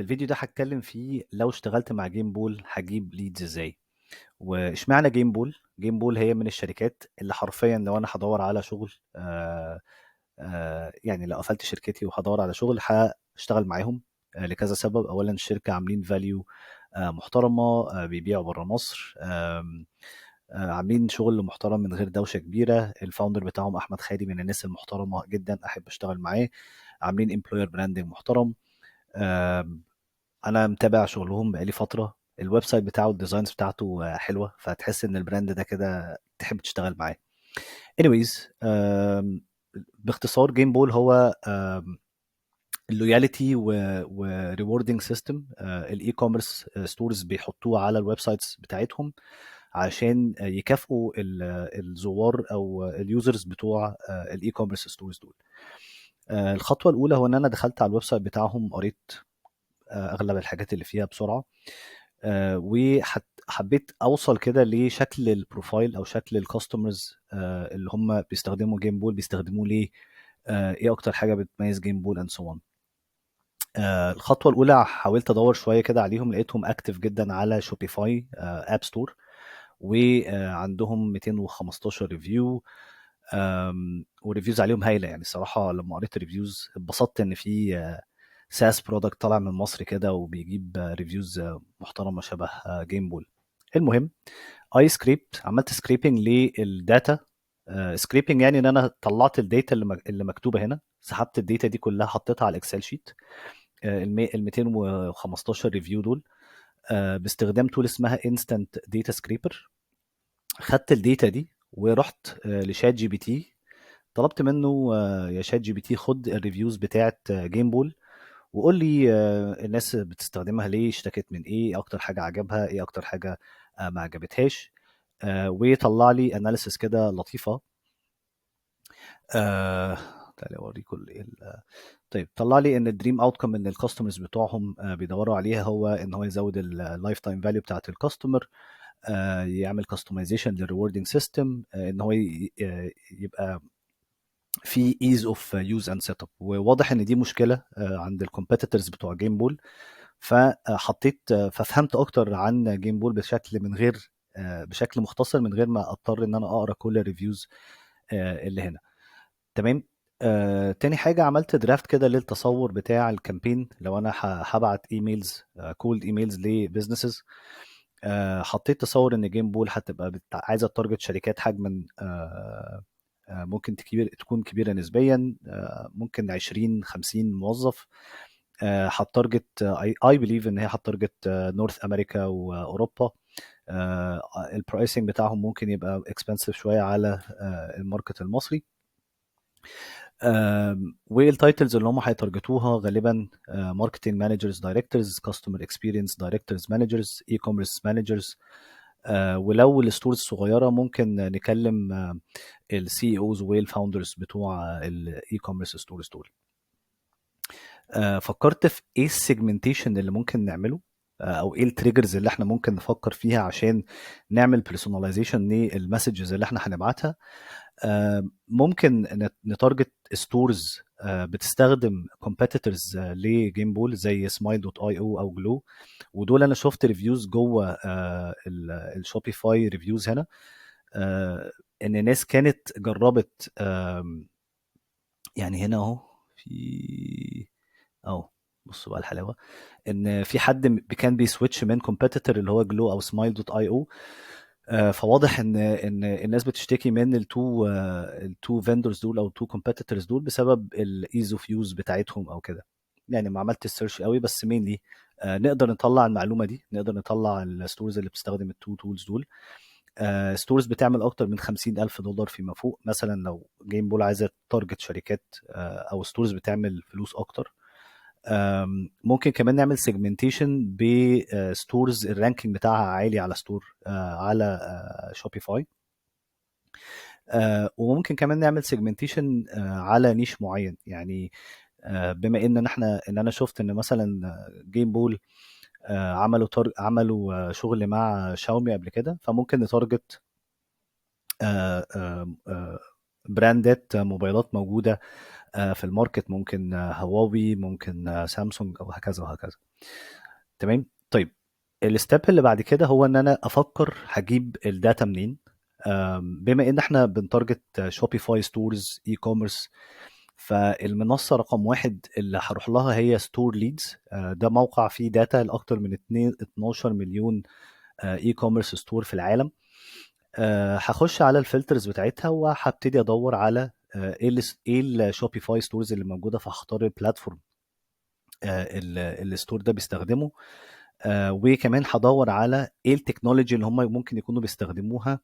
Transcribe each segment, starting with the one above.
في الفيديو ده هتكلم فيه لو اشتغلت مع جيم بول هجيب ليدز ازاي. واشمعنى جيم بول؟ جيم بول هي من الشركات اللي حرفيا لو انا هدور على شغل، يعني لو قفلت شركتي وهدور على شغل هشتغل معاهم. لكذا سبب. اولا الشركه عاملين فاليو محترمه، بيبيعوا بره مصر، عاملين شغل محترم من غير دوشه كبيره. الفاوندر بتاعهم احمد خالي من الناس المحترمه جدا، احب اشتغل معاه. عاملين امبلوير براندنج محترم. آم، انا متابع شغلهم بقالي فتره. الويب سايت بتاعه الديزاينز بتاعته حلوه، فتحس ان البراند ده كده تحب تشتغل معاه. anyways، باختصار جيم بول هو اللويالتي وريوردنج سيستم. الاي كوميرس ستورز بيحطوه على الويب سايتس بتاعتهم عشان يكافئوا الزوار او اليوزرز بتوع الاي كوميرس ستورز دول. الخطوه الاولى هو ان انا دخلت على الويب سايت بتاعهم، قريت اغلب الحاجات اللي فيها بسرعه، وحبيت اوصل كده لشكل البروفايل او شكل الكاستمرز اللي هم بيستخدموا جيم بول بيستخدموه ليه، ايه اكتر حاجه بتميز جيم بول اند سو اون. الخطوه الاولى حاولت ادور شويه كده عليهم، لقيتهم اكتف جدا على شوبيفاي اب ستور، وعندهم 215 ريفيو، وريفيوز عليهم هايله. يعني الصراحه لما قريت الريفيوز اتبسطت ان في ساس برودكت طالع من مصر كده وبيجيب ريفيوز محترمه شبه جيم بول. المهم، اي سكريبت عملت سكريبنج للداتا. سكريبنج يعني ان انا طلعت الداتا اللي مكتوبه هنا، سحبت الداتا دي كلها حطيتها على الاكسل شيت. ال 215 ريفيو دول باستخدام تول اسمها انستنت داتا سكريبر. خدت الداتا دي ورحت لشات جي بي تي، طلبت منه يا شات جي بي تي خد الريفيوز بتاعت جيم بول، وقول لي الناس بتستخدمها ليه، اشتكت من ايه، اكتر حاجه عجبها ايه، اكتر حاجه ما عجبتهاش. ويطلع لي اناليسس كده لطيفه. آه، تعالى اوريكم طيب طلع لي ان الدريم اوتكم ان الكاستمرز بتوعهم بيدوروا عليها هو ان هو يزود اللايف تايم فاليو بتاعت الكاستمر، يعمل كاستمايزيشن للريوردنج سيستم، ان هو يبقى في ايز اوف يوز اند سيت اب. وواضح ان دي مشكله عند الكومبيتيتورز بتوع جيم بول. فحطيت ففهمت اكتر عن جيم بول بشكل من غير بشكل مختصر، من غير ما اضطر ان انا اقرا كل الريفيوز اللي هنا. تمام. تاني حاجة عملت درافت كده للتصور بتاع الكامبين. لو انا هبعت ايميلز، كولد ايميلز لبزنسز، حطيت تصور ان جيم بول هتبقى عايزة تارجت شركات حجما ممكن تكون كبيرة نسبيا، ممكن 20 50 موظف. هتارجت اي بليف ان هي هتارجت نورث امريكا واوروبا. البرايسنج بتاعهم ممكن يبقى اكسبنسيف شويه على الماركت المصري. والتايتلز اللي هم هيتارجتوها غالبا ماركتنج مانجرز دايركتورز، كاستمر اكسبيرينس دايركتورز مانجرز، اي كوميرس مانجرز. ولو الستورز صغيره ممكن نكلم السي اوز والفاوندرز بتوع الاي كوميرس ستورز دول. فكرت في ايه السيجمنتيشن اللي ممكن نعمله، او ايه التريجرز اللي احنا ممكن نفكر فيها عشان نعمل بيرسوناليزيشن للمسجز اللي احنا هنبعتها. ممكن نتارجت ستورز بتستخدم كومبيتيتورز لجيم بول زي سمايل دوت اي او جلو. ودول انا شفت ريفيوز جوه الشوبيفاي ريفيوز هنا، ان ناس كانت جربت. يعني هنا اهو في اهو، بصوا بقى الحلاوه، ان في حد كان بيسويتش من كومبيتيتور اللي هو جلو او سمايل دوت اي او. فواضح ان الناس بتشتكي من التو فيندورز دول او التو كومبيتيتورز دول بسبب الايز اوف يوز بتاعتهم او كده. يعني ما عملت السيرش قوي، بس مينلي نقدر نطلع المعلومه دي، نقدر نطلع الستورز اللي بتستخدم التو تولز دول. ستورز بتعمل اكتر من $50,000 فيما فوق. مثلا لو جيم بول عايزه تارجت شركات او ستورز بتعمل فلوس اكتر، ممكن كمان نعمل سيجمنتيشن بستورز الرانكينج بتاعها عالي على ستور على شوبيفاي. وممكن كمان نعمل سيجمنتيشن على نيش معين. يعني بما ان انا شفت ان مثلا جيم بول عملوا شغل مع شاومي قبل كده، فممكن نتارجت براندات موبايلات موجوده في الماركت، ممكن هواوي، ممكن سامسونج، او هكذا وهكذا. تمام. طيب، الستيب اللي بعد كده هو ان انا افكر هجيب الداتا منين. بما ان احنا بنتارجت شوبيفاي ستورز اي كوميرس، فالمنصه رقم واحد اللي هروح لها هي ستور ليدز. ده موقع فيه داتا لاكتر من 12 مليون اي كوميرس ستور في العالم. هخش على الفلترز بتاعتها وهبتدي ادور على ايه الشوبيفاي ستورز اللي موجوده، فهختار البلاتفورم الستور ده بيستخدمه. وكمان هدور على ايه التكنولوجي اللي هم ممكن يكونوا بيستخدموها،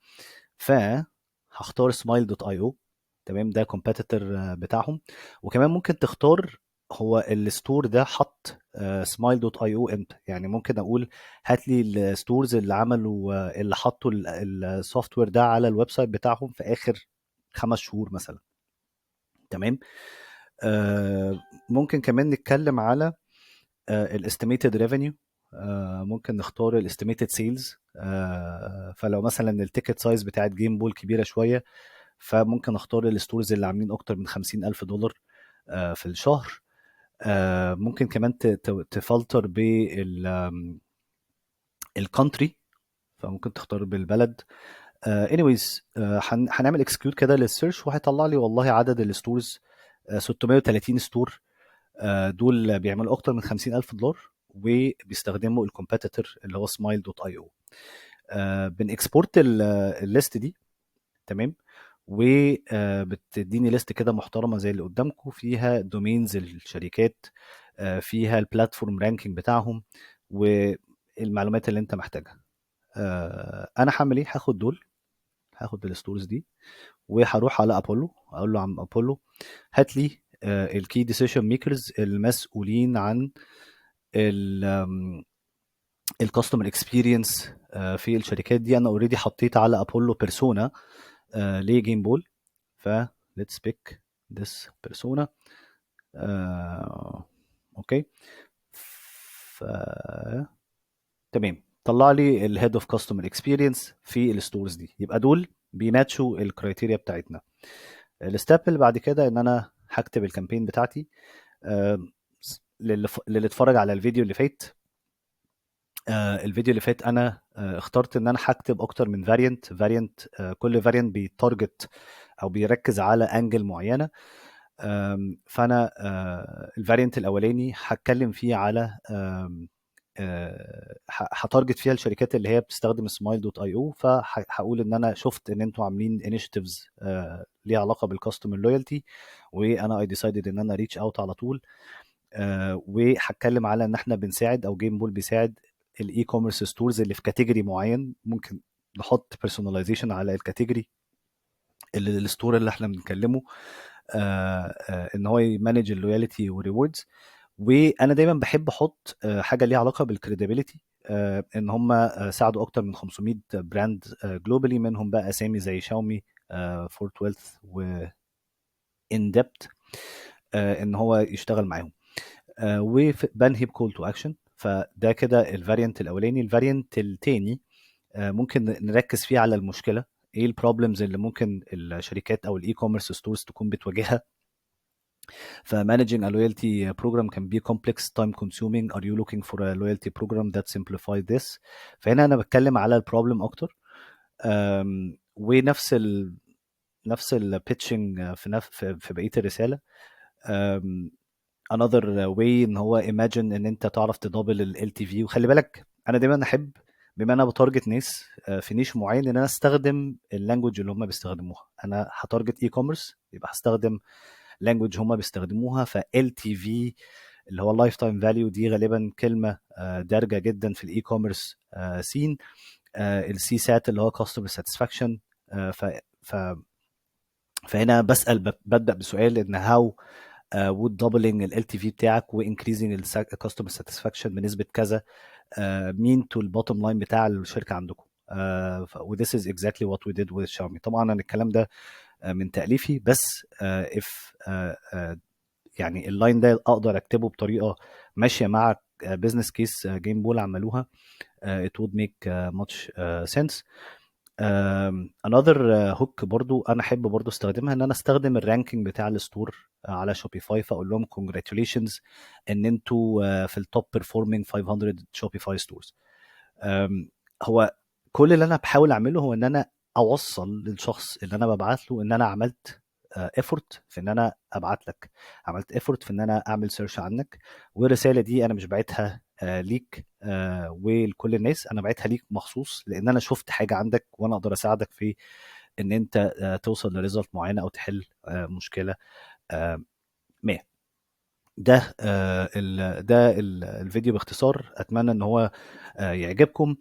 فهختار سمايل دوت اي او. تمام، ده كومبيتيتور بتاعهم. وكمان ممكن تختار هو الستور ده حط سمايل دوت اي او امتى. يعني ممكن اقول هات لي الستورز اللي عملوا اللي حطوا السوفت وير ده على الويب سايت بتاعهم في اخر 5 شهور مثلا. تمام. ممكن كمان نتكلم على الاستيميتد ريفينيو. ممكن نختار الاستيميتد سيلز. فلو مثلا التيكت سايز بتاعت جيم بول كبيره شويه، فممكن اختار الستورز اللي عاملين اكتر من 50,000 دولار في الشهر. ممكن كمان تفلتر بالكونتري، فممكن تختار بالبلد. anyways، هنعمل اكسكلود كده للسيرش، وهيطلع لي والله عدد الستورز 630 ستور. دول بيعملوا اكتر من 50,000 دولار، وبيستخدموا الكومبيتيتور اللي هو سمايل دوت اي او. بنكسبورت الليست دي. تمام. وبتديني ليست كده محترمه زي اللي قدامكم، فيها دومينز الشركات، فيها البلاتفورم رانكينج بتاعهم، والمعلومات اللي انت محتاجها. انا هعمل ايه؟ هاخد دول، هاخد الستورز دي، وهروح على ابولو، اقول له عم ابولو هات لي الكي ديسيشن ميكرز المسؤولين عن الكاستمر اكسبيرينس في الشركات دي. انا اوريدي حطيت على ابولو بيرسونا لجيم بول، ف let's pick this persona. اوكي. ف تمام، طلع لي الهيد اوف كاستمر اكسبيرينس في الستورز دي، يبقى دول بيماتشوا الكرايتيريا بتاعتنا. الستيب اللي بعد كده ان انا هكتب الكامبين بتاعتي. للي اتفرج على الفيديو اللي فات، الفيديو اللي فات انا اخترت ان انا هكتب اكتر من فاريانت. كل فاريانت بيتارجت او بيركز على انجل معينه. فانا الفاريانت الاولاني هتكلم فيه على هتارجت فيها الشركات اللي هي بتستخدم سمايل دوت اي او. فهقول ان انا شفت ان انتوا عاملين انيشيتيفز ليها علاقه بالكاستمر لويالتي، وانا اي ديسايدد ان انا ريتش اوت على طول. وهتكلم على ان احنا بنساعد او جيم بول بيساعد الاي كوميرس ستورز اللي في كاتيجوري معين. ممكن نحط بيرسوناليزيشن على الكاتيجوري اللي الستور اللي احنا بنتكلمه، ان هو يمانج اللويالتي وريوردز. وانا دايما بحب احط حاجه ليها علاقه بالكريديبيليتي، ان هم ساعدوا اكتر من 500 براند جلوبالي، منهم بقى اسامي زي شاومي، فورت ويلث، وان ديبت، ان هو يشتغل معاهم. وبنهي بكول تو اكشن. فده كده الفاريانت الاولاني. الفاريانت التاني ممكن نركز فيه على المشكله، ايه البروبلمز اللي ممكن الشركات او الاي كوميرس ستورز تكون بتواجهها. فmanaging a loyalty program can be complex, time consuming. Are you looking for a loyalty program that simplify this؟ فهنا انا بتكلم على البروبلم اكتر. ونفس نفس البيتشنج في بقيه الرساله. another way ان هو imagine ان انت تعرف تدبل ال LTV. وخلي بالك انا دايما احب، بما انا بتارجت ناس في نيش معين، ان انا استخدم اللانجوج اللي هم بيستخدموها. انا هتارجت اي كوميرس، يبقى هستخدم لانجوج هم بيستخدموها. ف LTV اللي هو اللايف تايم فاليو، دي غالبا كلمه دارجه جدا في الاي كوميرس سين. السي سات اللي هو كاستمر ساتسفاكشن. ف فهنا ببدا بسؤال ان هاو would doubling ال LTV بتاعك و increasing ال customer satisfaction بنسبة كذا mean to ال bottom line بتاع الشركة عندكم. و this is exactly what we did with Xiaomi. طبعا أنا الكلام ده من تأليفي، بس if يعني اللاين ده أقدر أكتبه بطريقة ماشية مع بزنس كيس جيم بول عملوها، it would make much sense. another hook برضو انا احب برضو استخدمها، ان انا استخدم الرانكينج بتاع الستور على شوبيفاي، فاقول لهم congratulations ان انتوا في التوب بيرفورمينج 500 شوبيفاي ستورز. هو كل اللي انا بحاول اعمله هو ان انا اوصل للشخص اللي انا ببعت له ان انا عملت ايفورت في ان انا ابعت لك، عملت ايفورت في ان انا اعمل سيرش عنك. والرساله دي انا مش بعتها ليك ولكل الناس، انا بعتها ليك مخصوص لان انا شفت حاجه عندك وانا اقدر اساعدك في ان انت توصل لريزلت معينه او تحل مشكله آه، ما. ده الفيديو باختصار، اتمنى ان هو يعجبكم.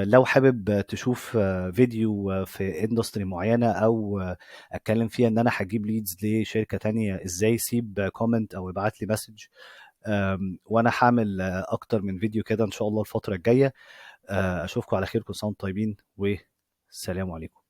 لو حابب تشوف فيديو في اندستري معينة او اتكلم فيها ان انا هجيب ليدز لشركة تانية ازاي، سيب كومنت او ابعت لي مسج، وانا هعمل اكتر من فيديو كده ان شاء الله الفترة الجاية. اشوفكم على خير، كل سنة وانتم طيبين والسلام عليكم.